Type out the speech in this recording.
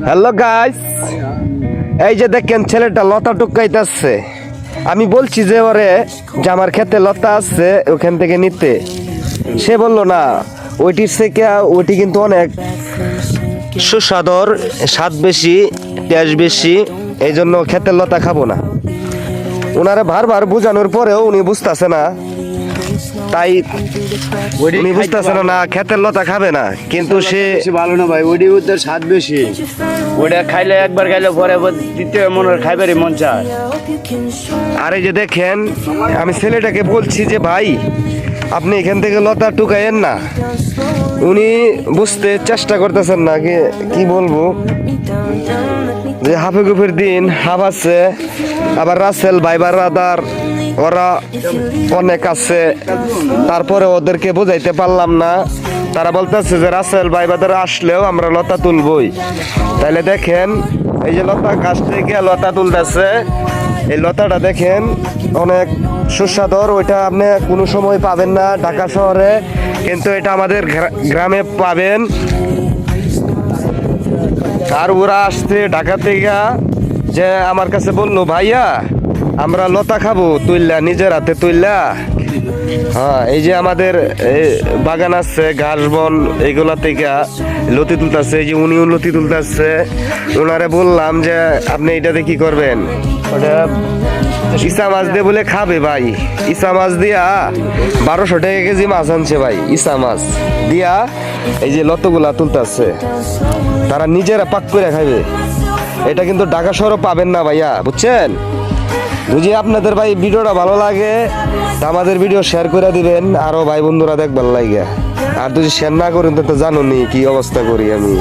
Hello guys, এই যে দেখেন ছেলেটা লতা টুকাইতেছে। আমি বলছি যে ওরে যে আমার ক্ষেতে লতা আছে ওখান থেকে নিতে, সে বললো না, ওইটির থেকে ওইটি কিন্তু অনেক সুস্বাদর, স্বাদ বেশি, টেস্ট বেশি, এই জন্য ক্ষেতের লতা খাবো না। ওনারা বারবার বোঝানোর পরেও উনি বুঝতেছে না, তাই উনি বুঝতেছে না ক্ষেতের লতা খাবে না, কিন্তু সে ভালো না ভাই, ওইটি ওদের স্বাদ বেশি। ওইটা খাইলে একবার খাইলে পরে দ্বিতীয় মনের খাইবারই মন চায়। আর এই যে দেখেন, আমি ছেলেটাকে বলছি যে ভাই আপনি এখান থেকে লতা টুকাইয়েন না, উনি বুঝতে চেষ্টা করতেছেন না। কি বলবো, যে হাফে গুফের দিন হাফ আছে, আবার রাসেল ভাই বারাদার ওরা অনেক আছে, তারপরে ওদেরকে বোঝাইতে পারলাম না। তারা বলতেছে যে রাসেল ভাই বাদার আসলেও আমরা লতা তুলবই। তাইলে দেখেন, এই যে লতা গাছ থেকে লতা তুলতেছে, এই লতাটা দেখেন অনেক সুস্বাদর। ওইটা আপনি কোনো সময় পাবেন না ঢাকা শহরে, কিন্তু এটা আমাদের গ্রামে পাবেন। আর ওরা আসছে ঢাকা থেকে, যে আমার কাছে বললো ভাইয়া আমরা লতা খাবো তুললা, নিজের হাতে তুললা। হ্যাঁ, এই যে আমাদের বাগান আছে ঘাস বন, এইগুলা থেকে লতি তুলতেছে। এই যে উনিও লতি তুলতেছে। ওনারে বললাম যে আপনি এটাতে কি করবেন, ওটা ইসা মাছ দিয়ে বলে খাবে ভাই। ইসা মাছ দিয়া 1200 টাকা কেজি মাছ আনছে ভাই, ইসা মাছ দিয়া এই যে লতগুলা তুলতেছে। তারা নিজেরা পাক করে খাবে। এটা কিন্তু ঢাকা শহরে পাবেন না ভাইয়া, বুঝছেন? যদি আপনাদের ভাই ভিডিওটা ভালো লাগে তা আমাদের ভিডিও শেয়ার করে দিবেন, আরো ভাই বন্ধুরা দেখবার লাগে। আর যদি শেয়ার না করেন তো জানো নি কি অবস্থা করি আমি।